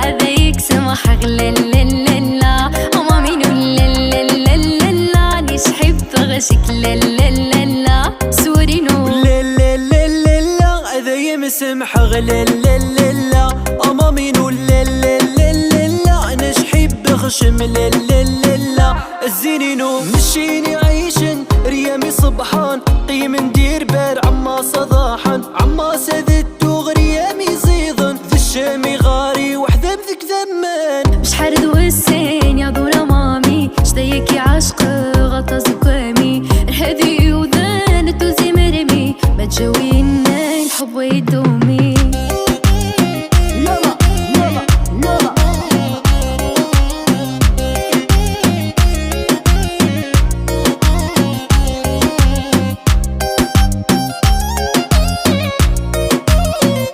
هذا يكسمح لا مامي لا نشحب غشك لا سورينو هذا يمسمح لا مامي لا نشحب غشم لا الزينينو مشيني عيشن ريامي صبحان قيم ندير بار عما صداحا عما سذدتو غريامي زيضن ذي الشامي غاري وحده بذك ذمان مش حرد والسين يا دورة مامي شديكي عشق